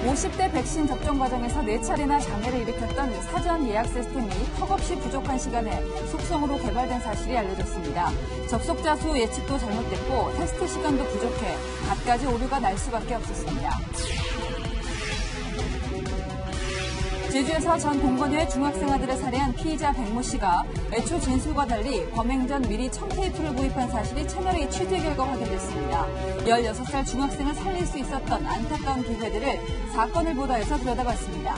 50대 백신 접종 과정에서 4차례나 장애를 일으켰던 사전 예약 시스템이 턱없이 부족한 시간에 속성으로 개발된 사실이 알려졌습니다. 접속자 수 예측도 잘못됐고 테스트 시간도 부족해 갖가지 오류가 날 수밖에 없었습니다. 제주에서 전 동거녀의 중학생 아들을 살해한 피의자 백모 씨가 애초 진술과 달리 범행 전 미리 청테이프를 구입한 사실이 채널A 취재 결과 확인됐습니다. 16살 중학생을 살릴 수 있었던 안타까운 기회들을 사건을 보도해서 들여다봤습니다.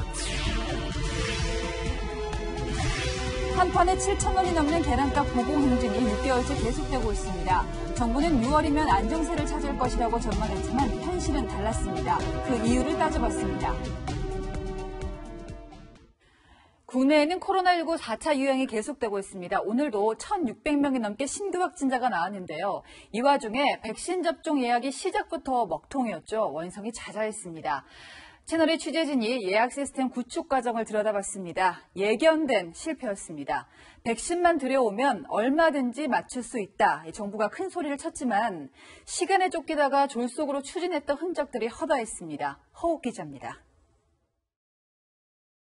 한 판에 7,000원이 넘는 계란값 보공 행진이 6개월째 계속되고 있습니다. 정부는 6월이면 안정세를 찾을 것이라고 전망했지만 현실은 달랐습니다. 그 이유를 따져봤습니다. 국내에는 코로나19 4차 유행이 계속되고 있습니다. 오늘도 1,600명이 넘게 신규 확진자가 나왔는데요. 이 와중에 백신 접종 예약이 시작부터 먹통이었죠. 원성이 자자했습니다. 채널A 취재진이 예약 시스템 구축 과정을 들여다봤습니다. 예견된 실패였습니다. 백신만 들여오면 얼마든지 맞출 수 있다. 정부가 큰 소리를 쳤지만 시간에 쫓기다가 졸속으로 추진했던 흔적들이 허다했습니다. 허욱 기자입니다.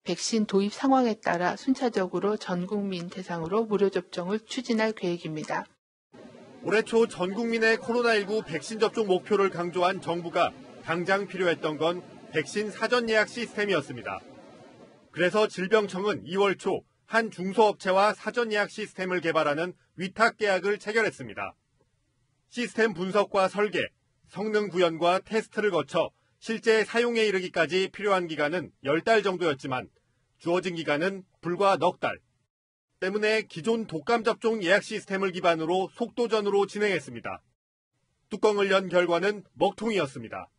백신 도입 상황에 따라 순차적으로 전 국민 대상으로 무료 접종을 추진할 계획입니다. 올해 초 전 국민의 코로나19 백신 접종 목표를 강조한 정부가 당장 필요했던 건 백신 사전 예약 시스템이었습니다. 그래서 질병청은 2월 초 한 중소업체와 사전 예약 시스템을 개발하는 위탁 계약을 체결했습니다. 시스템 분석과 설계, 성능 구현과 테스트를 거쳐 실제 사용에 이르기까지 필요한 기간은 10달 정도였지만 주어진 기간은 불과 넉 달. 때문에 기존 독감 접종 예약 시스템을 기반으로 속도전으로 진행했습니다. 뚜껑을 연 결과는 먹통이었습니다.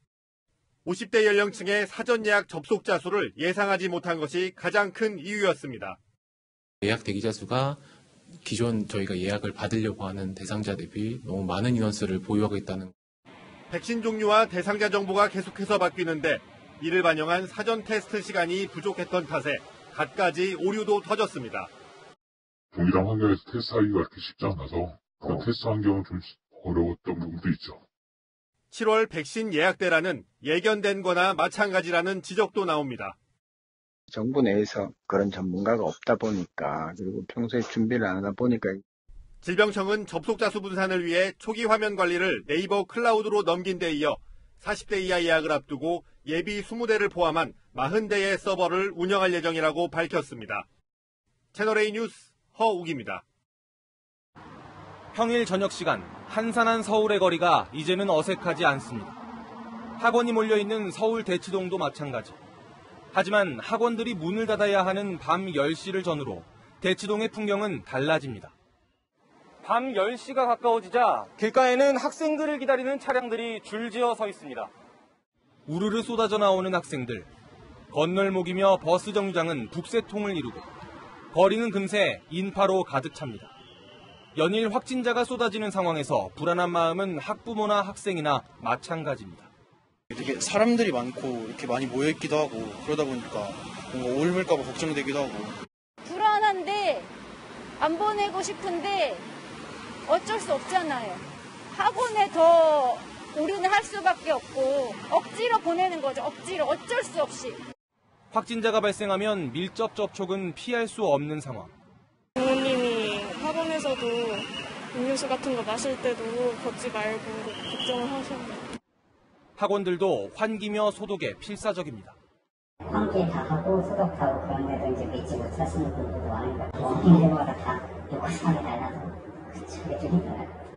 50대 연령층의 사전 예약 접속자 수를 예상하지 못한 것이 가장 큰 이유였습니다. 예약 대기자 수가 기존 저희가 예약을 받으려고 하는 대상자 대비 너무 많은 인원수를 보유하고 있다는. 백신 종류와 대상자 정보가 계속해서 바뀌는데 이를 반영한 사전 테스트 시간이 부족했던 탓에 갖가지 오류도 터졌습니다. 동일한 환경에서 테스트하기가 그렇게 쉽지 않아서 그 테스트 환경은 좀 어려웠던 부분도 있죠. 7월 백신 예약대라는 예견된 거나 마찬가지라는 지적도 나옵니다. 정부 내에서 그런 전문가가 없다 보니까 그리고 평소에 준비를 안 하다 보니까 질병청은 접속자 수 분산을 위해 초기 화면 관리를 네이버 클라우드로 넘긴 데 이어 40대 이하 예약을 앞두고 예비 20대를 포함한 40대의 서버를 운영할 예정이라고 밝혔습니다. 채널A 뉴스 허욱입니다. 평일 저녁 시간 한산한 서울의 거리가 이제는 어색하지 않습니다. 학원이 몰려있는 서울 대치동도 마찬가지. 하지만 학원들이 문을 닫아야 하는 밤 10시를 전후로 대치동의 풍경은 달라집니다. 밤 10시가 가까워지자 길가에는 학생들을 기다리는 차량들이 줄지어 서 있습니다. 우르르 쏟아져 나오는 학생들. 건널목이며 버스 정류장은 북새통을 이루고 거리는 금세 인파로 가득 찹니다. 연일 확진자가 쏟아지는 상황에서 불안한 마음은 학부모나 학생이나 마찬가지입니다. 되게 사람들이 많고 이렇게 많이 모여있기도 하고 그러다 보니까 뭔가 옮을까 봐 걱정되기도 하고. 불안한데 안 보내고 싶은데 어쩔 수 없잖아요. 학원에 더 우리는 할 수밖에 없고 억지로 보내는 거죠. 억지로 어쩔 수 없이. 확진자가 발생하면 밀접 접촉은 피할 수 없는 상황. 부모님이 학원에서도 음료수 같은 거 마실 때도 걷지 말고 걱정을 하셔요. 학원들도 환기며 소독에 필사적입니다. 환기 다 하고 소독하고 그런데도 이제 믿지 못하시는 분들도 많으니까 힘들마다 다 요구사항이 달라서 그게 좀 힘들어요.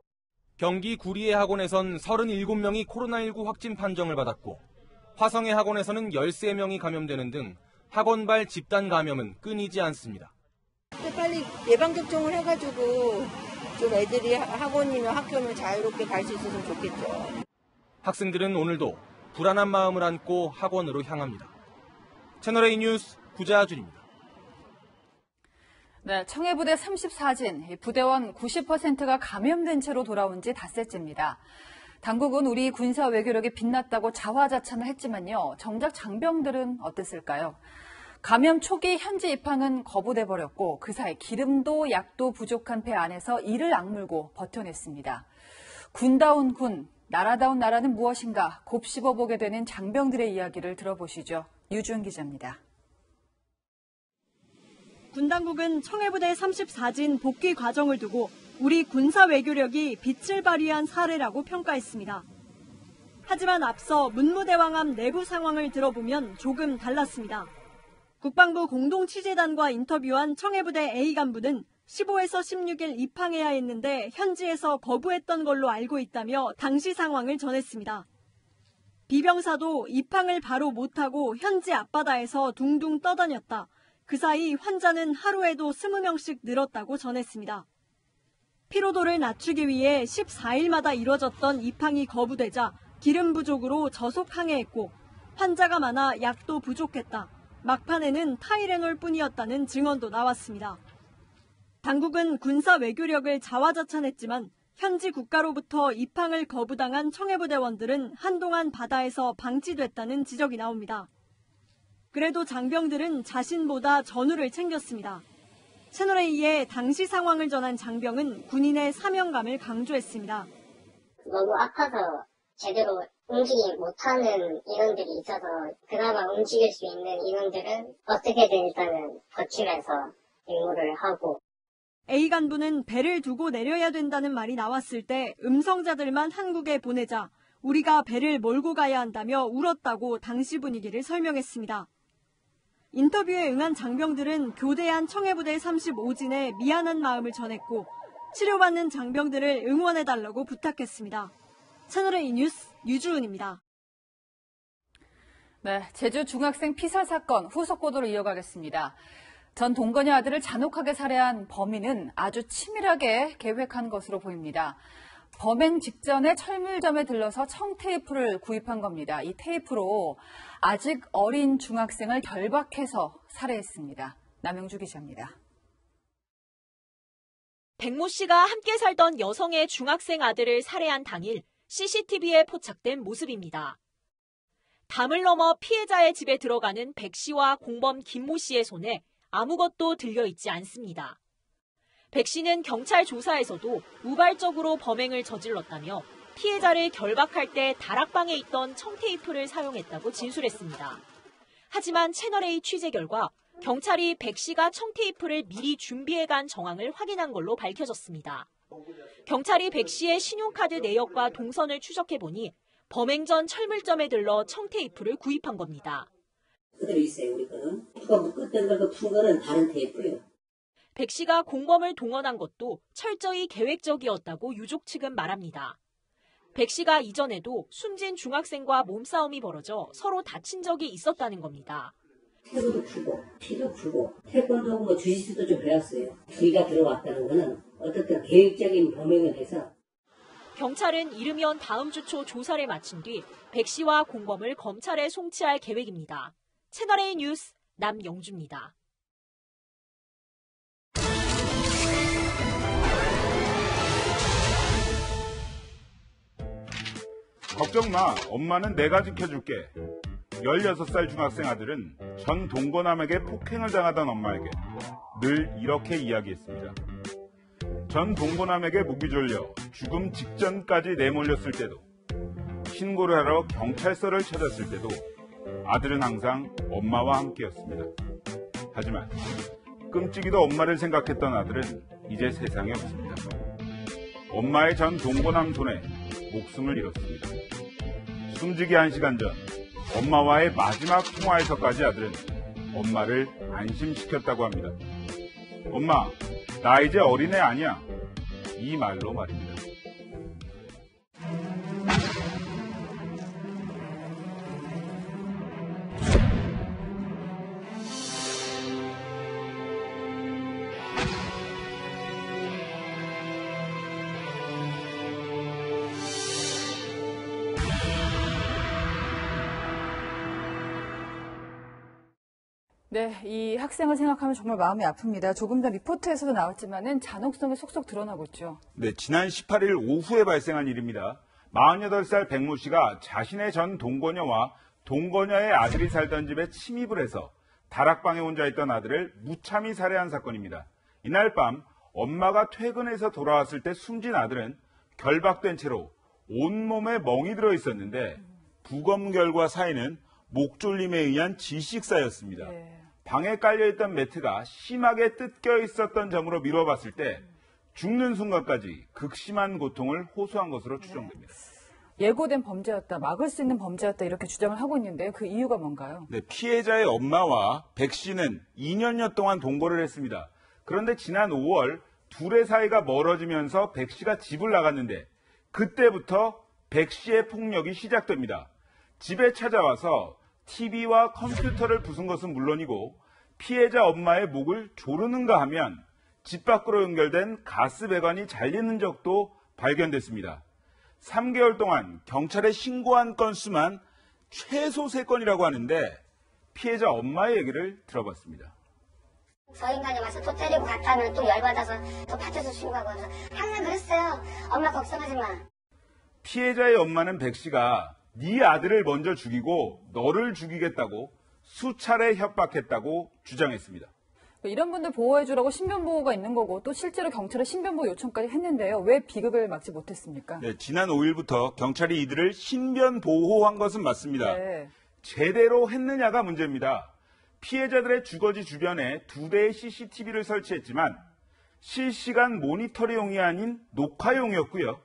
경기 구리의 학원에선 37명이 코로나19 확진 판정을 받았고 화성의 학원에서는 13명이 감염되는 등 학원발 집단 감염은 끊이지 않습니다. 빨리 예방접종을 해가지고 좀 애들이 학원이며 학교면 자유롭게 갈 수 있었으면 좋겠죠. 학생들은 오늘도 불안한 마음을 안고 학원으로 향합니다. 채널A 뉴스 구자준입니다. 네, 청해부대 34진, 부대원 90%가 감염된 채로 돌아온 지 닷새째입니다. 당국은 우리 군사 외교력이 빛났다고 자화자찬을 했지만요. 정작 장병들은 어땠을까요? 감염 초기 현지 입항은 거부돼 버렸고 그 사이 기름도 약도 부족한 배 안에서 이를 악물고 버텨냈습니다. 군다운 군, 나라다운 나라는 무엇인가 곱씹어보게 되는 장병들의 이야기를 들어보시죠. 유주은 기자입니다. 군 당국은 청해부대 34진 복귀 과정을 두고 우리 군사 외교력이 빛을 발휘한 사례라고 평가했습니다. 하지만 앞서 문무대왕함 내부 상황을 들어보면 조금 달랐습니다. 국방부 공동취재단과 인터뷰한 청해부대 A 간부는 15에서 16일 입항해야 했는데 현지에서 거부했던 걸로 알고 있다며 당시 상황을 전했습니다. 비병사도 입항을 바로 못하고 현지 앞바다에서 둥둥 떠다녔다. 그 사이 환자는 하루에도 20명씩 늘었다고 전했습니다. 피로도를 낮추기 위해 14일마다 이뤄졌던 입항이 거부되자 기름 부족으로 저속 항해했고 환자가 많아 약도 부족했다. 막판에는 타이레놀 뿐이었다는 증언도 나왔습니다. 당국은 군사 외교력을 자화자찬했지만 현지 국가로부터 입항을 거부당한 청해부대원들은 한동안 바다에서 방치됐다는 지적이 나옵니다. 그래도 장병들은 자신보다 전우를 챙겼습니다. 채널A에 당시 상황을 전한 장병은 군인의 사명감을 강조했습니다. 너무 아파서 제대로 움직이지 못하는 인원들이 있어서 그나마 움직일 수 있는 인원들은 어떻게든 일단은 버티면서 임무를 하고 A 간부는 배를 두고 내려야 된다는 말이 나왔을 때 음성자들만 한국에 보내자 우리가 배를 몰고 가야 한다며 울었다고 당시 분위기를 설명했습니다. 인터뷰에 응한 장병들은 교대한 청해부대 35진에 미안한 마음을 전했고 치료받는 장병들을 응원해달라고 부탁했습니다. 채널A 뉴스 유주은입니다. 네, 제주 중학생 피살 사건 후속 보도를 이어가겠습니다. 전 동거녀 아들을 잔혹하게 살해한 범인은 아주 치밀하게 계획한 것으로 보입니다. 범행 직전에 철물점에 들러서 청테이프를 구입한 겁니다. 이 테이프로 아직 어린 중학생을 결박해서 살해했습니다. 남영주 기자입니다. 백모 씨가 함께 살던 여성의 중학생 아들을 살해한 당일 CCTV에 포착된 모습입니다. 담을 넘어 피해자의 집에 들어가는 백 씨와 공범 김모 씨의 손에 아무것도 들려있지 않습니다. 백 씨는 경찰 조사에서도 우발적으로 범행을 저질렀다며 피해자를 결박할 때 다락방에 있던 청테이프를 사용했다고 진술했습니다. 하지만 채널A 취재 결과 경찰이 백 씨가 청테이프를 미리 준비해간 정황을 확인한 걸로 밝혀졌습니다. 경찰이 백 씨의 신용카드 내역과 동선을 추적해보니 범행 전 철물점에 들러 청테이프를 구입한 겁니다. 그대로 있어요, 우리 거는. 그거 묶었던 걸로 푼 거는 다른 테이프예요. 백 씨가 공범을 동원한 것도 철저히 계획적이었다고 유족 측은 말합니다. 백 씨가 이전에도 숨진 중학생과 몸싸움이 벌어져 서로 다친 적이 있었다는 겁니다. 태도도 풀고, 피도 풀고, 태권도 뭐 주짓수도 좀 배웠어요. 우리가 들어왔다는 거는 어떻든 계획적인 범행을 해서. 경찰은 이르면 다음 주 초 조사를 마친 뒤 백 씨와 공범을 검찰에 송치할 계획입니다. 채널A 뉴스 남영주입니다. 걱정 마. 엄마는 내가 지켜줄게. 16살 중학생 아들은 전 동거남에게 폭행을 당하던 엄마에게 늘 이렇게 이야기했습니다. 전 동거남에게 목이 졸려 죽음 직전까지 내몰렸을 때도, 신고를 하러 경찰서를 찾았을 때도 아들은 항상 엄마와 함께였습니다. 하지만 끔찍이도 엄마를 생각했던 아들은 이제 세상에 없습니다. 엄마의 전 동거남 손에 목숨을 잃었습니다. 숨지기 1시간 전 엄마와의 마지막 통화에서까지 아들은 엄마를 안심시켰다고 합니다. 엄마, 나 이제 어린애 아니야. 이 말로 말입니다. 네, 이 학생을 생각하면 정말 마음이 아픕니다. 조금 전 리포트에서도 나왔지만은 잔혹성이 속속 드러나고 있죠. 네, 지난 18일 오후에 발생한 일입니다. 48살 백모 씨가 자신의 전 동거녀와 동거녀의 아들이 살던 집에 침입을 해서 다락방에 혼자 있던 아들을 무참히 살해한 사건입니다. 이날 밤 엄마가 퇴근해서 돌아왔을 때 숨진 아들은 결박된 채로 온몸에 멍이 들어 있었는데 부검 결과 사인은 목졸림에 의한 질식사였습니다. 방에 깔려있던 매트가 심하게 뜯겨 있었던 점으로 미뤄봤을 때 죽는 순간까지 극심한 고통을 호소한 것으로 추정됩니다. 예고된 범죄였다, 막을 수 있는 범죄였다 이렇게 주장을 하고 있는데요. 그 이유가 뭔가요? 네, 피해자의 엄마와 백 씨는 2년여 동안 동거를 했습니다. 그런데 지난 5월 둘의 사이가 멀어지면서 백 씨가 집을 나갔는데 그때부터 백 씨의 폭력이 시작됩니다. 집에 찾아와서 TV와 컴퓨터를 부순 것은 물론이고 피해자 엄마의 목을 조르는가 하면 집 밖으로 연결된 가스 배관이 잘린 흔적도 발견됐습니다. 3개월 동안 경찰에 신고한 건수만 최소 3건이라고 하는데 피해자 엄마의 얘기를 들어봤습니다. 저 인간이 와서 또 때리고 갔다면 또 열받아서 또 파트에서 신고하고 항상 그랬어요. 엄마 걱정하지 마. 피해자의 엄마는 백 씨가 네 아들을 먼저 죽이고 너를 죽이겠다고 수차례 협박했다고 주장했습니다. 이런 분들 보호해주라고 신변보호가 있는 거고 또 실제로 경찰에 신변보호 요청까지 했는데요. 왜 비극을 막지 못했습니까? 네, 지난 5일부터 경찰이 이들을 신변보호한 것은 맞습니다. 네. 제대로 했느냐가 문제입니다. 피해자들의 주거지 주변에 2대의 CCTV를 설치했지만 실시간 모니터링용이 아닌 녹화용이었고요.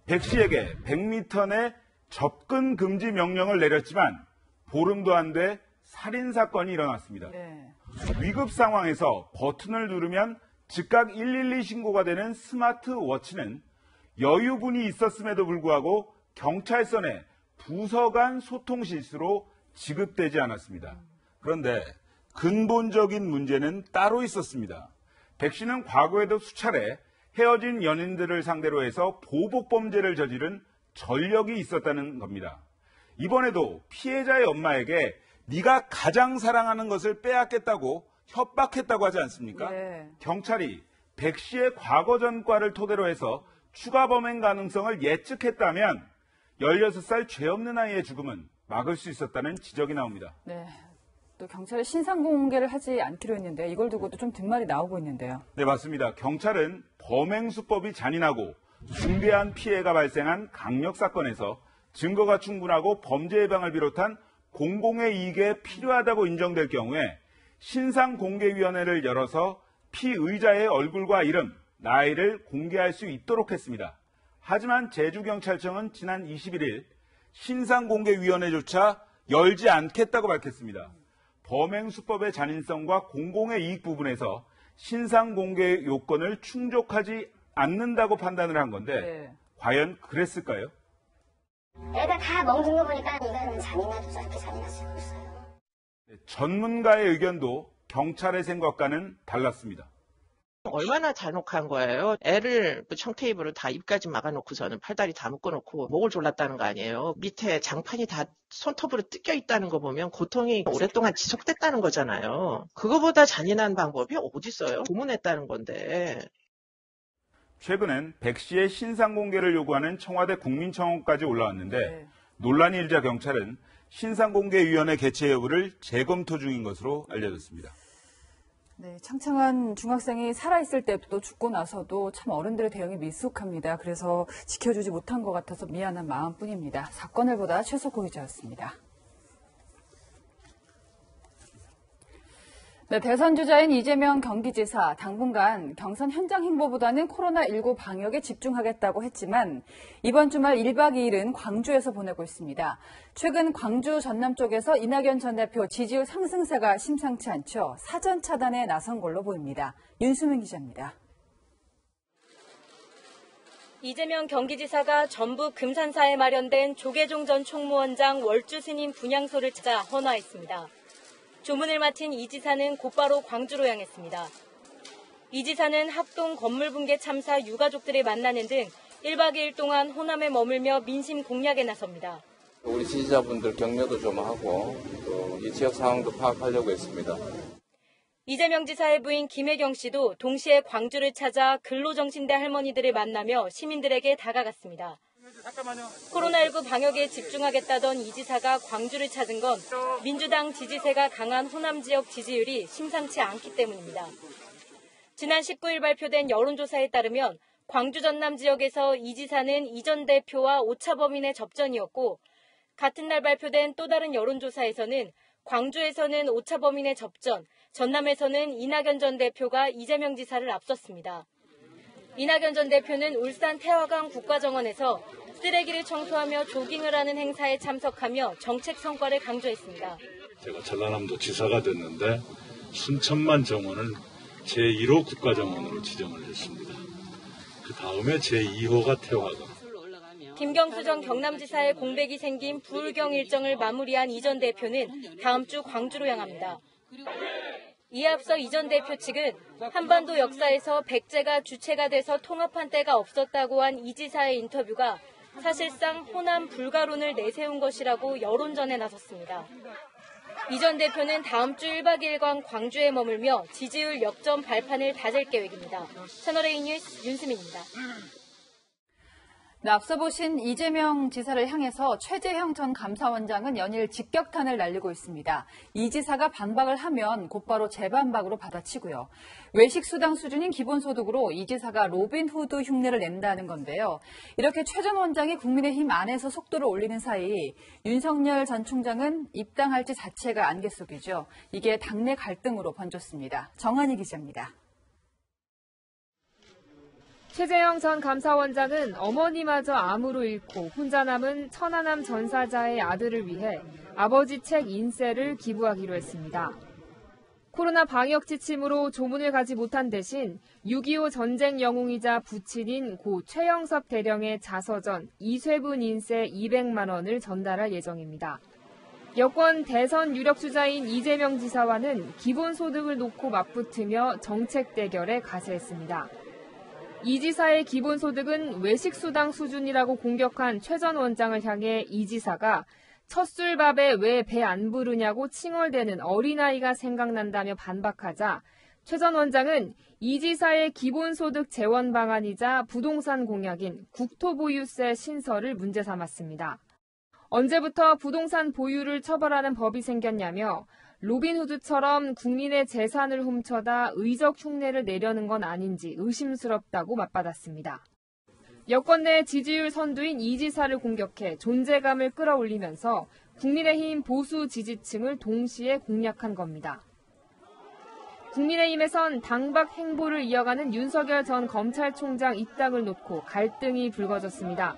백 씨에게 100m 내 접근 금지 명령을 내렸지만 보름도 안 돼 살인사건이 일어났습니다. 네. 위급 상황에서 버튼을 누르면 즉각 112 신고가 되는 스마트워치는 여유분이 있었음에도 불구하고 경찰서 내 부서 간 소통 실수로 지급되지 않았습니다. 그런데 근본적인 문제는 따로 있었습니다. 백 씨는 과거에도 수차례 헤어진 연인들을 상대로 해서 보복범죄를 저지른 전력이 있었다는 겁니다. 이번에도 피해자의 엄마에게 네가 가장 사랑하는 것을 빼앗겠다고 협박했다고 하지 않습니까? 네. 경찰이 백 씨의 과거 전과를 토대로 해서 추가 범행 가능성을 예측했다면 16살 죄 없는 아이의 죽음은 막을 수 있었다는 지적이 나옵니다. 네. 또 경찰에 신상 공개를 하지 않기로 했는데 이걸 두고도 좀 뒷말이 나오고 있는데요. 네, 맞습니다. 경찰은 범행 수법이 잔인하고 중대한 피해가 발생한 강력 사건에서 증거가 충분하고 범죄 예방을 비롯한 공공의 이익에 필요하다고 인정될 경우에 신상공개위원회를 열어서 피의자의 얼굴과 이름, 나이를 공개할 수 있도록 했습니다. 하지만 제주경찰청은 지난 21일 신상공개위원회조차 열지 않겠다고 밝혔습니다. 범행 수법의 잔인성과 공공의 이익 부분에서 신상공개 요건을 충족하지 않는다고 판단을 한 건데 과연 그랬을까요? 애들 다 멍든 거 보니까 이거는 잔인해도 저렇게 잔인할 수 없어요. 전문가의 의견도 경찰의 생각과는 달랐습니다. 얼마나 잔혹한 거예요. 애를 청테이프로 다 입까지 막아놓고서는 팔다리 다 묶어놓고 목을 졸랐다는 거 아니에요. 밑에 장판이 다 손톱으로 뜯겨 있다는 거 보면 고통이 오랫동안 지속됐다는 거잖아요. 그거보다 잔인한 방법이 어디 있어요. 고문했다는 건데. 최근엔 백 씨의 신상 공개를 요구하는 청와대 국민청원까지 올라왔는데 논란이 일자 경찰은 신상공개위원회 개최 여부를 재검토 중인 것으로 알려졌습니다. 네, 창창한 중학생이 살아있을 때도 죽고 나서도 참 어른들의 대응이 미숙합니다. 그래서 지켜주지 못한 것 같아서 미안한 마음뿐입니다. 사건을 보다 최석호 기자였습니다. 네, 대선 주자인 이재명 경기지사 당분간 경선 현장 행보보다는 코로나19 방역에 집중하겠다고 했지만 이번 주말 1박 2일은 광주에서 보내고 있습니다. 최근 광주 전남 쪽에서 이낙연 전 대표 지지율 상승세가 심상치 않죠. 사전 차단에 나선 걸로 보입니다. 윤수민 기자입니다. 이재명 경기지사가 전북 금산사에 마련된 조계종 전 총무원장 월주 스님 분향소를 찾아 헌화했습니다. 조문을 마친 이 지사는 곧바로 광주로 향했습니다. 이 지사는 학동 건물 붕괴 참사 유가족들을 만나는 등 1박 2일 동안 호남에 머물며 민심 공략에 나섭니다. 우리 지지자분들 격려도 좀 하고 또 이 지역 상황도 파악하려고 했습니다. 이재명 지사의 부인 김혜경 씨도 동시에 광주를 찾아 근로정신대 할머니들을 만나며 시민들에게 다가갔습니다. 코로나19 방역에 집중하겠다던 이 지사가 광주를 찾은 건 민주당 지지세가 강한 호남 지역 지지율이 심상치 않기 때문입니다. 지난 19일 발표된 여론조사에 따르면 광주 전남 지역에서 이 지사는 이 전 대표와 오차범인의 접전이었고 같은 날 발표된 또 다른 여론조사에서는 광주에서는 오차범인의 접전, 전남에서는 이낙연 전 대표가 이재명 지사를 앞섰습니다. 이낙연 전 대표는 울산 태화강 국가정원에서 쓰레기를 청소하며 조깅을 하는 행사에 참석하며 정책 성과를 강조했습니다. 제가 전라남도 지사가 됐는데 순천만 정원을 제1호 국가정원으로 지정을 했습니다. 그 다음에 제2호가 태화강. 김경수 전 경남지사의 공백이 생긴 부울경 일정을 마무리한 이 전 대표는 다음 주 광주로 향합니다. 이에 앞서 이 전 대표 측은 한반도 역사에서 백제가 주체가 돼서 통합한 때가 없었다고 한 이 지사의 인터뷰가 사실상 호남 불가론을 내세운 것이라고 여론전에 나섰습니다. 이 전 대표는 다음 주 1박 2일간 광주에 머물며 지지율 역전 발판을 다질 계획입니다. 채널A 뉴스 윤수민입니다. 네, 앞서 보신 이재명 지사를 향해서 최재형 전 감사원장은 연일 직격탄을 날리고 있습니다. 이 지사가 반박을 하면 곧바로 재반박으로 받아치고요. 외식수당 수준인 기본소득으로 이 지사가 로빈후드 흉내를 낸다는 건데요. 이렇게 최 전 원장이 국민의힘 안에서 속도를 올리는 사이 윤석열 전 총장은 입당할지 자체가 안개 속이죠. 이게 당내 갈등으로 번졌습니다. 정한희 기자입니다. 최재형 전 감사원장은 어머니마저 암으로 잃고 혼자 남은 천안함 전사자의 아들을 위해 아버지 책 인쇄를 기부하기로 했습니다. 코로나 방역 지침으로 조문을 가지 못한 대신 6.25 전쟁 영웅이자 부친인 고 최영섭 대령의 자서전 이쇄분 인쇄 200만 원을 전달할 예정입니다. 여권 대선 유력 주자인 이재명 지사와는 기본소득을 놓고 맞붙으며 정책 대결에 가세했습니다. 이 지사의 기본소득은 외식수당 수준이라고 공격한 최 전 원장을 향해 이 지사가 첫 술밥에 왜 배 안 부르냐고 칭얼대는 어린아이가 생각난다며 반박하자 최 전 원장은 이 지사의 기본소득 재원 방안이자 부동산 공약인 국토보유세 신설을 문제 삼았습니다. 언제부터 부동산 보유를 처벌하는 법이 생겼냐며 로빈후드처럼 국민의 재산을 훔쳐다 의적 흉내를 내려는 건 아닌지 의심스럽다고 맞받았습니다. 여권 내 지지율 선두인 이 지사를 공격해 존재감을 끌어올리면서 국민의힘 보수 지지층을 동시에 공략한 겁니다. 국민의힘에선 당박 행보를 이어가는 윤석열 전 검찰총장 입당을 놓고 갈등이 불거졌습니다.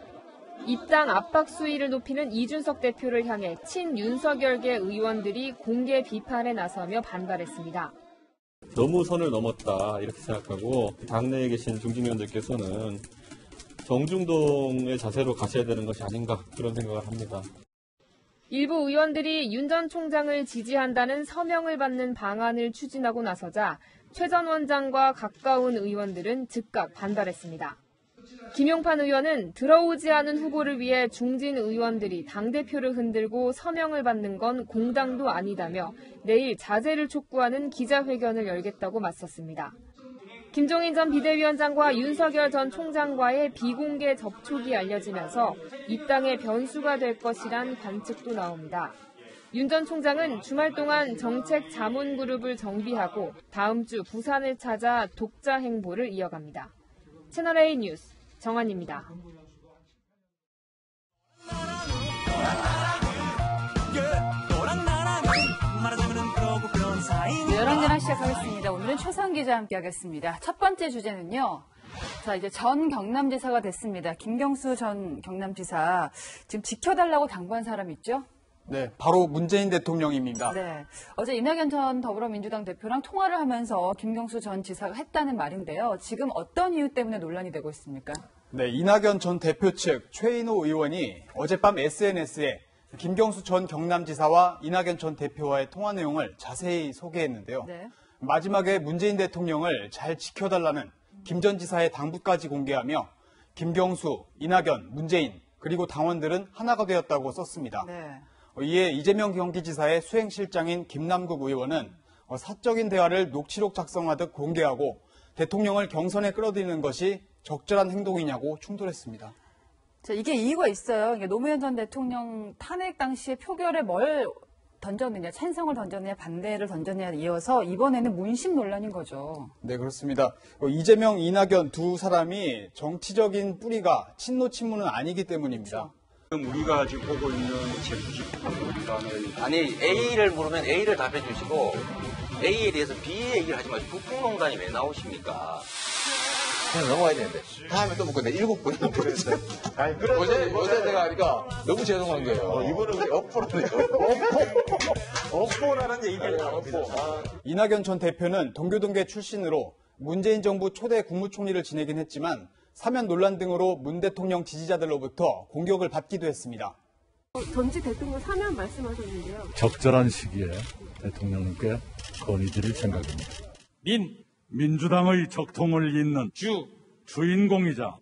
입당 압박 수위를 높이는 이준석 대표를 향해 친윤석열계 의원들이 공개 비판에 나서며 반발했습니다. 너무 선을 넘었다 이렇게 생각하고 당내에 계신 중진위원들께서는 정중동의 자세로 가셔야 되는 것이 아닌가 그런 생각을 합니다. 일부 의원들이 윤 전 총장을 지지한다는 서명을 받는 방안을 추진하고 나서자 최 전 원장과 가까운 의원들은 즉각 반발했습니다. 김용판 의원은 들어오지 않은 후보를 위해 중진 의원들이 당대표를 흔들고 서명을 받는 건 공당도 아니다며 내일 자제를 촉구하는 기자회견을 열겠다고 맞섰습니다. 김종인 전 비대위원장과 윤석열 전 총장과의 비공개 접촉이 알려지면서 입당의 변수가 될 것이란 관측도 나옵니다. 윤 전 총장은 주말 동안 정책 자문그룹을 정비하고 다음 주 부산을 찾아 독자 행보를 이어갑니다. 채널A 뉴스 정한입니다. 열왕전화 시작하겠습니다. 오늘은 최선 기자와 함께하겠습니다. 첫 번째 주제는요. 자, 이제 전 경남지사가 됐습니다. 김경수 전 경남지사. 지금 지켜달라고 당부한 사람 있죠? 네, 바로 문재인 대통령입니다. 네, 어제 이낙연 전 더불어민주당 대표랑 통화를 하면서 김경수 전 지사가 했다는 말인데요. 지금 어떤 이유 때문에 논란이 되고 있습니까? 네, 이낙연 전 대표 측 최인호 의원이 어젯밤 SNS에 김경수 전 경남지사와 이낙연 전 대표와의 통화 내용을 자세히 소개했는데요. 네. 마지막에 문재인 대통령을 잘 지켜달라는 김 전 지사의 당부까지 공개하며 김경수, 이낙연, 문재인 그리고 당원들은 하나가 되었다고 썼습니다. 네. 이에 이재명 경기지사의 수행실장인 김남국 의원은 사적인 대화를 녹취록 작성하듯 공개하고 대통령을 경선에 끌어들이는 것이 적절한 행동이냐고 충돌했습니다. 자, 이게 이유가 있어요. 노무현 전 대통령 탄핵 당시에 표결에 뭘 던졌느냐, 찬성을 던졌느냐, 반대를 던졌느냐에 이어서 이번에는 문심 논란인 거죠. 네, 그렇습니다. 이재명, 이낙연 두 사람이 정치적인 뿌리가 친노 친문은 아니기 때문입니다. 지금 우리가 지금 보고 있는 제90%라는 아니 A를 물으면 A를 답해 주시고 A에 대해서 B 얘기를 하지 마시고 북풍농단이 왜 나오십니까? 그냥 넘어가야 되는데 다음에 또 묻고 내 7분 그랬어요. 어제 내가 하니까 너무 죄송한 거예요. 이분은 왜 업보라니까. 업보라는 얘기예요. 이낙연 전 대표는 동교동계 출신으로 문재인 정부 초대 국무총리를 지내긴 했지만 사면 논란 등으로 문 대통령 지지자들로부터 공격을 받기도 했습니다. 전직 대통령 사면 말씀하셨는데요. 적절한 시기에 대통령님께 건의드릴 생각입니다. 민주당의 적통을 잇는 주인공이자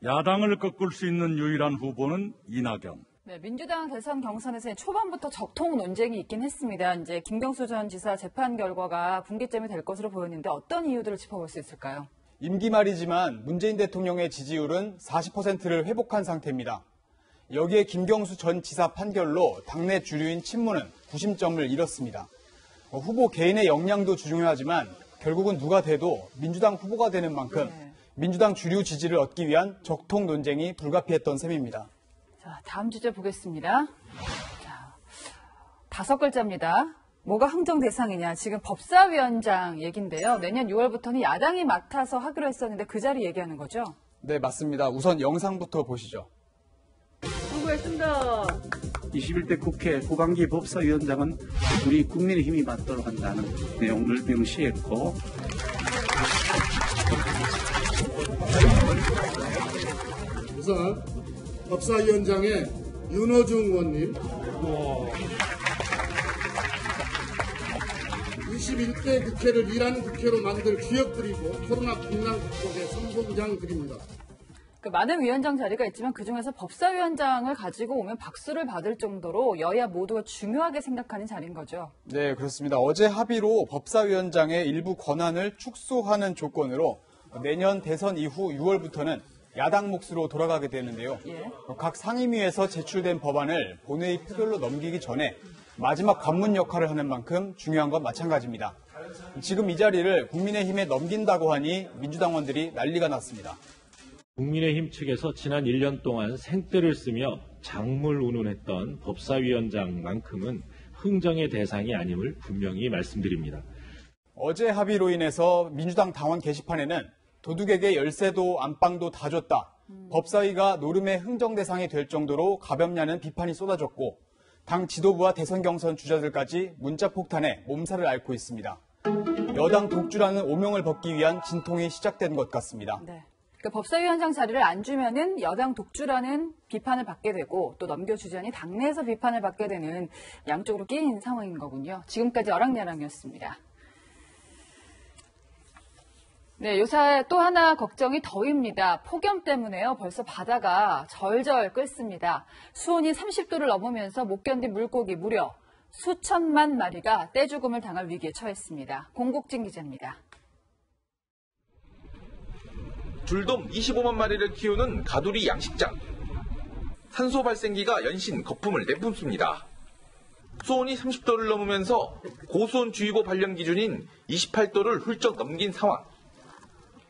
야당을 꺾을 수 있는 유일한 후보는 이낙연. 네, 민주당 대선 경선에서 초반부터 적통 논쟁이 있긴 했습니다. 이제 김경수 전 지사 재판 결과가 분기점이 될 것으로 보였는데 어떤 이유들을 짚어볼 수 있을까요? 임기 말이지만 문재인 대통령의 지지율은 40%를 회복한 상태입니다. 여기에 김경수 전 지사 판결로 당내 주류인 친문은 구심점을 잃었습니다. 후보 개인의 역량도 중요하지만 결국은 누가 돼도 민주당 후보가 되는 만큼 민주당 주류 지지를 얻기 위한 적통 논쟁이 불가피했던 셈입니다. 자, 다음 주제 보겠습니다. 자, 5글자입니다. 뭐가 항정 대상이냐. 지금 법사위원장 얘기인데요. 내년 6월부터는 야당이 맡아서 하기로 했었는데 그 자리 얘기하는 거죠? 네, 맞습니다. 우선 영상부터 보시죠. 수고했습니다. 21대 국회 후반기 법사위원장은 우리 국민의힘이 맡도록 한다는 내용을 명시했고 우선 법사위원장의 윤호중 의원님 21대 국회를 일하는 국회로 만들 기억드리고 코로나 국난 극복의 선봉장 드립니다. 많은 위원장 자리가 있지만 그중에서 법사위원장을 가지고 오면 박수를 받을 정도로 여야 모두가 중요하게 생각하는 자리인 거죠. 네, 그렇습니다. 어제 합의로 법사위원장의 일부 권한을 축소하는 조건으로 내년 대선 이후 6월부터는 야당 몫으로 돌아가게 되는데요. 각 상임위에서 제출된 법안을 본회의 표결로 넘기기 전에 마지막 관문 역할을 하는 만큼 중요한 건 마찬가지입니다. 지금 이 자리를 국민의힘에 넘긴다고 하니 민주당원들이 난리가 났습니다. 국민의힘 측에서 지난 1년 동안 생떼를 쓰며 장물 운운했던 법사위원장만큼은 흥정의 대상이 아님을 분명히 말씀드립니다. 어제 합의로 인해서 민주당 당원 게시판에는 도둑에게 열쇠도 안방도 다 줬다. 법사위가 노름의 흥정 대상이 될 정도로 가볍냐는 비판이 쏟아졌고 당 지도부와 대선 경선 주자들까지 문자 폭탄에 몸살을 앓고 있습니다. 여당 독주라는 오명을 벗기 위한 진통이 시작된 것 같습니다. 네. 그 법사위원장 자리를 안 주면은 여당 독주라는 비판을 받게 되고 또 넘겨주자니 당내에서 비판을 받게 되는 양쪽으로 끼인 상황인 거군요. 지금까지 어랑야랑이었습니다. 네, 요새 또 하나 걱정이 더위입니다. 폭염 때문에요. 벌써 바다가 절절 끓습니다. 수온이 30도를 넘으면서 못 견딘 물고기 무려 수천만 마리가 떼죽음을 당할 위기에 처했습니다. 공국진 기자입니다. 줄돔 25만 마리를 키우는 가두리 양식장. 산소 발생기가 연신 거품을 내뿜습니다. 수온이 30도를 넘으면서 고수온주의보 발령 기준인 28도를 훌쩍 넘긴 상황.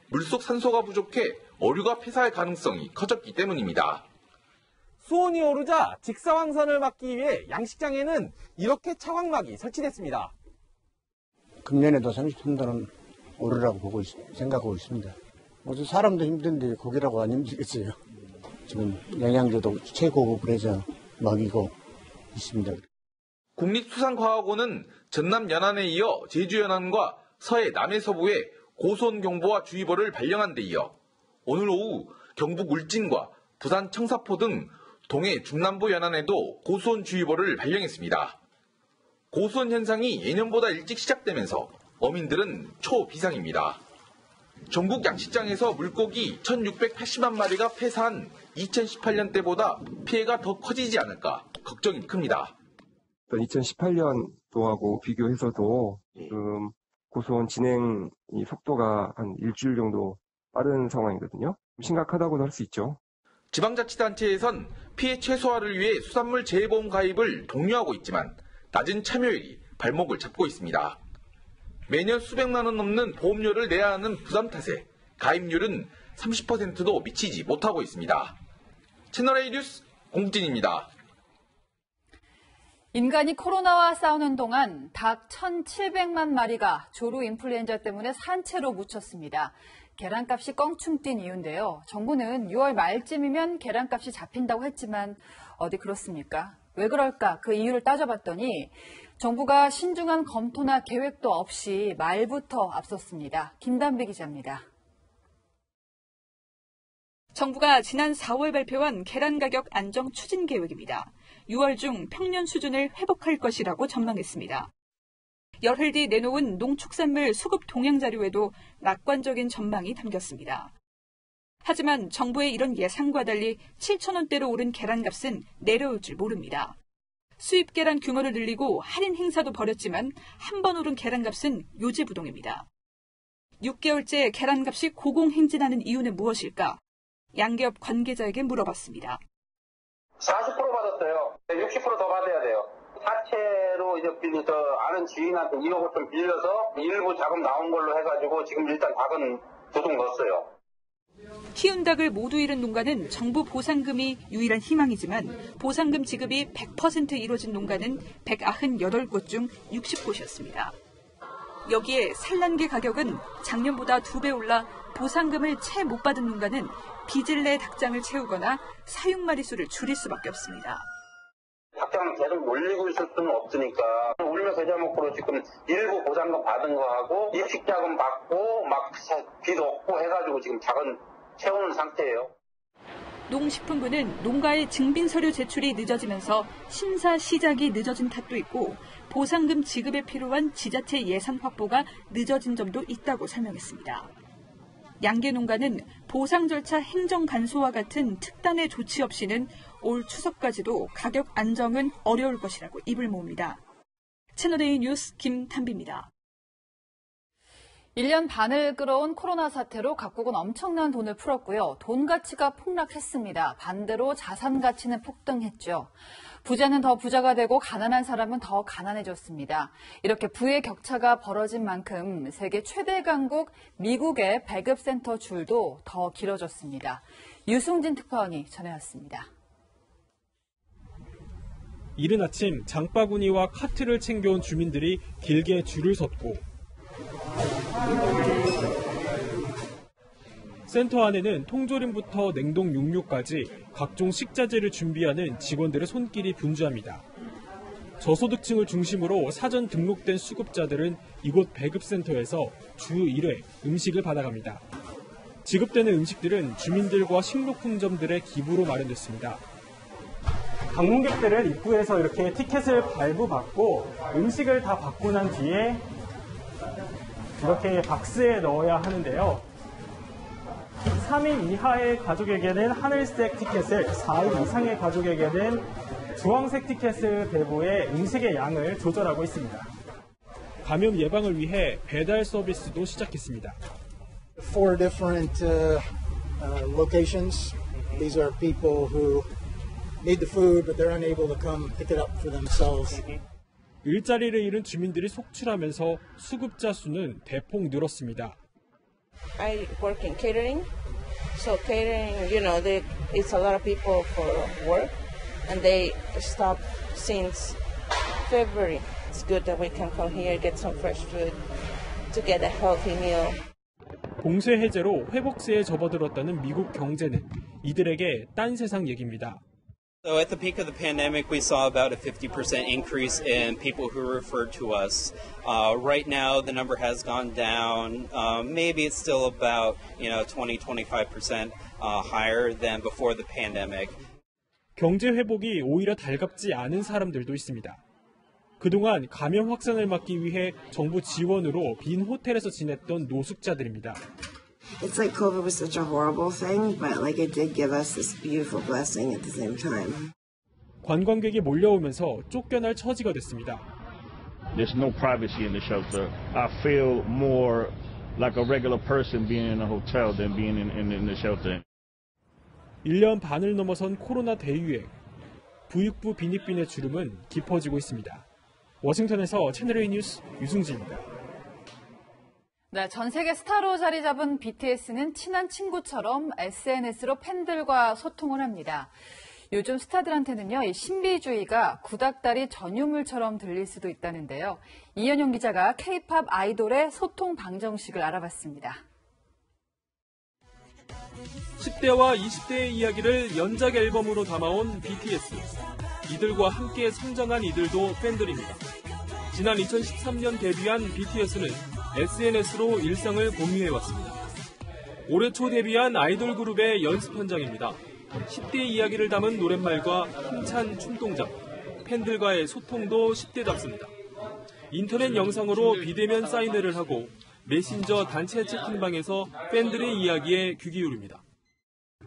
물속 산소가 부족해 어류가 폐사할 가능성이 커졌기 때문입니다. 수온이 오르자 직사광선을 막기 위해 양식장에는 이렇게 차광막이 설치됐습니다. 금년에도 30도는 오르라고 생각하고 있습니다. 모두 사람도 힘든데 고기라고 안 힘들겠어요. 지금 영양제도 최고급으로 해서 먹이고 있습니다. 국립수산과학원은 전남 연안에 이어 제주 연안과 서해 남해 서부에 고수온 경보와 주의보를 발령한 데 이어 오늘 오후 경북 울진과 부산 청사포 등 동해 중남부 연안에도 고수온 주의보를 발령했습니다. 고수온 현상이 예년보다 일찍 시작되면서 어민들은 초비상입니다. 전국 양식장에서 물고기 1,680만 마리가 폐사한 2018년 때보다 피해가 더 커지지 않을까 걱정이 큽니다. 2018년도하고 비교해서도 지금 고수온 진행 속도가 한 일주일 정도 빠른 상황이거든요. 심각하다고도 할 수 있죠. 지방자치단체에선 피해 최소화를 위해 수산물 재해보험 가입을 독려하고 있지만 낮은 참여율이 발목을 잡고 있습니다. 매년 수백만 원 넘는 보험료를 내야 하는 부담 탓에 가입률은 30%도 미치지 못하고 있습니다. 채널A 뉴스 공진입니다. 인간이 코로나와 싸우는 동안 닭 1,700만 마리가 조루 인플루엔자 때문에 산채로 묻혔습니다. 계란값이 껑충 뛴 이유인데요. 정부는 6월 말쯤이면 계란값이 잡힌다고 했지만 어디 그렇습니까? 왜 그럴까? 그 이유를 따져봤더니 정부가 신중한 검토나 계획도 없이 말부터 앞섰습니다. 김단비 기자입니다. 정부가 지난 4월 발표한 계란 가격 안정 추진 계획입니다. 6월 중 평년 수준을 회복할 것이라고 전망했습니다. 열흘 뒤 내놓은 농축산물 수급 동향 자료에도 낙관적인 전망이 담겼습니다. 하지만 정부의 이런 예상과 달리 7,000원대로 오른 계란값은 내려올 줄 모릅니다. 수입 계란 규모를 늘리고 할인 행사도 벌였지만 한 번 오른 계란값은 요지부동입니다. 6개월째 계란값이 고공행진하는 이유는 무엇일까? 양기업 관계자에게 물어봤습니다. 40% 받았어요. 60% 더 받아야 돼요. 사채로 이제 아는 지인한테 1억 5천 빌려서 일부 자금 나온 걸로 해가지고 지금 일단 닭은 두둑 넣었어요. 키운 닭을 모두 잃은 농가는 정부 보상금이 유일한 희망이지만 보상금 지급이 100% 이루어진 농가는 198곳 중 60곳이었습니다. 여기에 산란계 가격은 작년보다 2배 올라 보상금을 채 못 받은 농가는 빚을 내 닭장을 채우거나 사육마리수를 줄일 수밖에 없습니다. 닭장을 계속 몰리고 있을 수는 없으니까 울며 겨자 먹고로 지금 일부 보상금 받은 거하고 입식자금 받고 막 빚 없고 해가지고 지금 닭은 채우는 상태예요. 농식품부는 농가의 증빙서류 제출이 늦어지면서 심사 시작이 늦어진 탓도 있고 보상금 지급에 필요한 지자체 예산 확보가 늦어진 점도 있다고 설명했습니다. 양계 농가는 보상 절차 행정 간소화 같은 특단의 조치 없이는 올 추석까지도 가격 안정은 어려울 것이라고 입을 모읍니다. 채널A 뉴스 김탄비입니다. 1년 반을 끌어온 코로나 사태로 각국은 엄청난 돈을 풀었고요. 돈 가치가 폭락했습니다. 반대로 자산 가치는 폭등했죠. 부자는 더 부자가 되고 가난한 사람은 더 가난해졌습니다. 이렇게 부의 격차가 벌어진 만큼 세계 최대 강국 미국의 배급센터 줄도 더 길어졌습니다. 유승진 특파원이 전해왔습니다. 이른 아침 장바구니와 카트를 챙겨온 주민들이 길게 줄을 섰고 센터 안에는 통조림부터 냉동 육류까지 각종 식자재를 준비하는 직원들의 손길이 분주합니다. 저소득층을 중심으로 사전 등록된 수급자들은 이곳 배급센터에서 주 1회 음식을 받아갑니다. 지급되는 음식들은 주민들과 식료품점들의 기부로 마련됐습니다. 방문객들은 입구에서 이렇게 티켓을 발부받고 음식을 다 받고 난 뒤에 이렇게 박스에 넣어야 하는데요. 3인 이하의 가족에게는 하늘색 티켓을, 4인 이상의 가족에게는 주황색 티켓을 배부해 음식의 양을 조절하고 있습니다. 감염 예방을 위해 배달 서비스도 시작했습니다. 4 different locations. These are people who need the food, but they're unable to come pick it up for themselves. 일자리를 잃은 주민들이 속출하면서 수급자 수는 대폭 늘었습니다. I work in catering. So catering, it's a lot of people for work, and they stopped since February. It's good that we can come here, get some fresh food, to get a healthy meal. 봉쇄 해제로 회복세에 접어들었다는 미국 경제는 이들에게 딴 세상 얘기입니다. So at the peak of the pandemic, we saw about a 50% increase in people who referred to us. Right now, the number has gone down. Maybe it's still about 20-25% higher than before the pandemic. 경제 회복이 오히려 달갑지 않은 사람들도 있습니다. 그동안 감염 확산을 막기 위해 정부 지원으로 빈 호텔에서 지냈던 노숙자들입니다. It's like COVID was such a horrible thing, but like it did give us this beautiful blessing at the same time. 관광객이 몰려오면서 쫓겨날 처지가 됐습니다. There's no privacy in the shelter. I feel more like a regular person being in a hotel than being in the shelter. 1년 반을 넘어선 코로나 대유행. 부익부 빈익빈의 주름은 깊어지고 있습니다. 워싱턴에서 채널A 뉴스 유승지입니다. 네, 전 세계 스타로 자리 잡은 BTS는 친한 친구처럼 SNS로 팬들과 소통을 합니다. 요즘 스타들한테는요, 이 신비주의가 구닥다리 전유물처럼 들릴 수도 있다는데요. 이현용 기자가 K-팝 아이돌의 소통 방정식을 알아봤습니다. 10대와 20대의 이야기를 연작 앨범으로 담아온 BTS. 이들과 함께 성장한 이들도 팬들입니다. 지난 2013년 데뷔한 BTS는 SNS로 일상을 공유해왔습니다. 올해 초 데뷔한 아이돌 그룹의 연습 현장입니다. 10대의 이야기를 담은 노랫말과 힘찬 춤동작, 팬들과의 소통도 10대답습니다. 인터넷 영상으로 비대면 사인회를 하고 메신저 단체 채팅방에서 팬들의 이야기에 귀 기울입니다.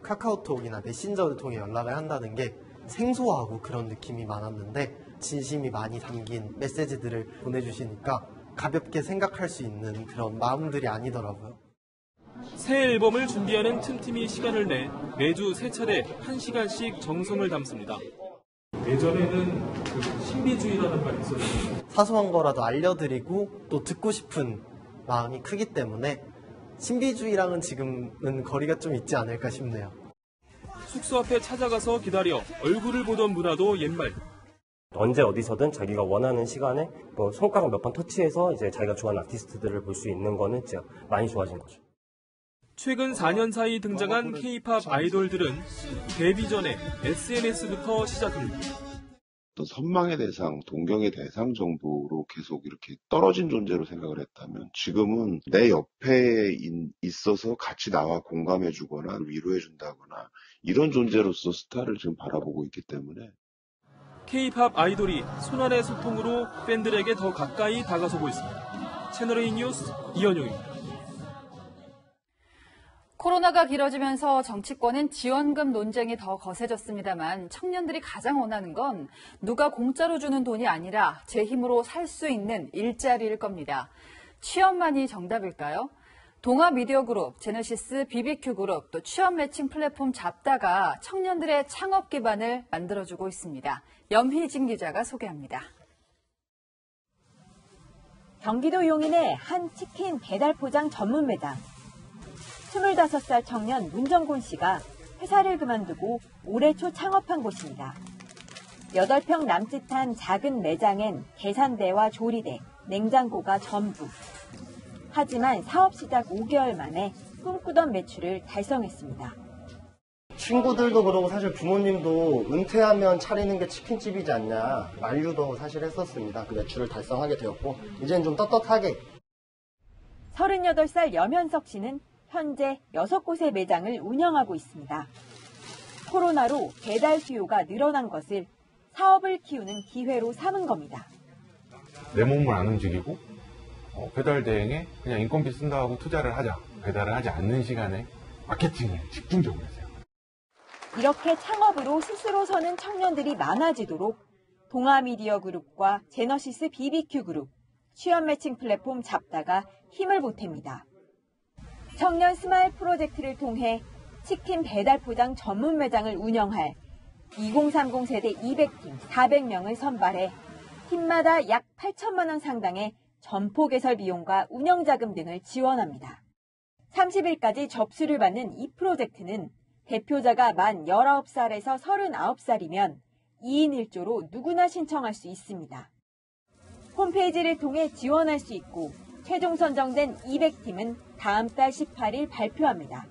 카카오톡이나 메신저를 통해 연락을 한다는 게 생소하고 그런 느낌이 많았는데 진심이 많이 담긴 메시지들을 보내주시니까 가볍게 생각할 수 있는 그런 마음들이 아니더라고요. 새 앨범을 준비하는 틈틈이 시간을 내 매주 3차례 1시간씩 정성을 담습니다. 예전에는 신비주의라는 말이 있었는데 사소한 거라도 알려드리고 또 듣고 싶은 마음이 크기 때문에 신비주의랑은 지금은 거리가 좀 있지 않을까 싶네요. 숙소 앞에 찾아가서 기다려 얼굴을 보던 문화도 옛말. 언제 어디서든 자기가 원하는 시간에 뭐 손가락 몇 번 터치해서 이제 자기가 좋아하는 아티스트들을 볼 수 있는 거는 진짜 많이 좋아진 거죠. 최근 4년 사이 등장한 K-팝 아이돌들은 데뷔 전에 SNS부터 시작합니다. 어떤 선망의 대상, 동경의 대상 정도로 계속 이렇게 떨어진 존재로 생각을 했다면 지금은 내 옆에 있어서 같이 나와 공감해주거나 위로해준다거나 이런 존재로서 스타를 지금 바라보고 있기 때문에 K-팝 아이돌이 손안의 소통으로 팬들에게 더 가까이 다가서고 있습니다. 채널A 뉴스 이현용입니다. 코로나가 길어지면서 정치권은 지원금 논쟁이 더 거세졌습니다만 청년들이 가장 원하는 건 누가 공짜로 주는 돈이 아니라 제 힘으로 살 수 있는 일자리일 겁니다. 취업만이 정답일까요? 동아미디어그룹, 제너시스 BBQ그룹, 또 취업 매칭 플랫폼 잡다가 청년들의 창업 기반을 만들어주고 있습니다. 염희진 기자가 소개합니다. 경기도 용인의 한 치킨 배달 포장 전문 매장. 25살 청년 문정곤 씨가 회사를 그만두고 올해 초 창업한 곳입니다. 8평 남짓한 작은 매장엔 계산대와 조리대, 냉장고가 전부. 하지만 사업 시작 5개월 만에 꿈꾸던 매출을 달성했습니다. 친구들도 그러고 사실 부모님도 은퇴하면 차리는 게 치킨집이지 않냐 만류도 사실 했었습니다. 그 매출을 달성하게 되었고 이제는 좀 떳떳하게. 38살 염현석 씨는 현재 6곳의 매장을 운영하고 있습니다. 코로나로 배달 수요가 늘어난 것을 사업을 키우는 기회로 삼은 겁니다. 내 몸을 안 움직이고 배달 대행에 그냥 인건비 쓴다고 투자를 하자. 배달을 하지 않는 시간에 마케팅에 집중적으로 했어요. 이렇게 창업으로 스스로 서는 청년들이 많아지도록 동아미디어그룹과 제너시스 BBQ그룹, 취업 매칭 플랫폼 잡다가 힘을 보탭니다. 청년 스마일 프로젝트를 통해 치킨 배달 포장 전문 매장을 운영할 2030 세대 200팀 400명을 선발해 팀마다 약 8천만 원 상당의 점포 개설 비용과 운영자금 등을 지원합니다. 30일까지 접수를 받는 이 프로젝트는 대표자가 만 19살에서 39살이면 2인 1조로 누구나 신청할 수 있습니다. 홈페이지를 통해 지원할 수 있고 최종 선정된 200팀은 다음 달 18일 발표합니다.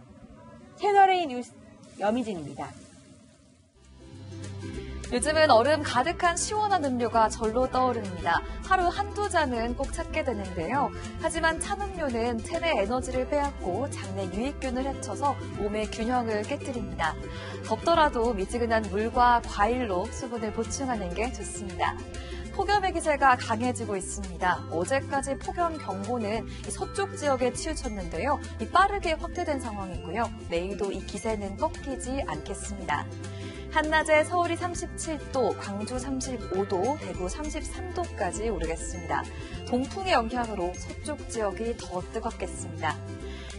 채널A 뉴스 염희진입니다. 요즘은 얼음 가득한 시원한 음료가 절로 떠오릅니다. 하루 한두 잔은 꼭 찾게 되는데요. 하지만 찬 음료는 체내 에너지를 빼앗고 장내 유익균을 해쳐서 몸의 균형을 깨뜨립니다. 덥더라도 미지근한 물과 과일로 수분을 보충하는 게 좋습니다. 폭염의 기세가 강해지고 있습니다. 어제까지 폭염 경보는 서쪽 지역에 치우쳤는데요. 빠르게 확대된 상황이고요. 내일도 이 기세는 꺾이지 않겠습니다. 한낮에 서울이 37도, 광주 35도, 대구 33도까지 오르겠습니다. 동풍의 영향으로 서쪽 지역이 더 뜨겁겠습니다.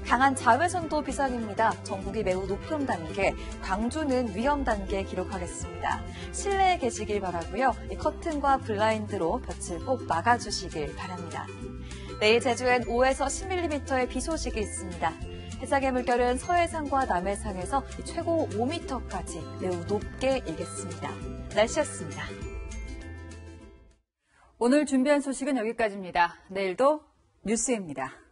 강한 자외선도 비상입니다. 전국이 매우 높은 단계, 광주는 위험 단계 기록하겠습니다. 실내에 계시길 바라고요. 이 커튼과 블라인드로 볕을 꼭 막아주시길 바랍니다. 내일 제주엔 5에서 10mm의 비 소식이 있습니다. 해상의 물결은 서해상과 남해상에서 최고 5m까지 매우 높게 일겠습니다. 날씨였습니다. 오늘 준비한 소식은 여기까지입니다. 내일도 뉴스입니다.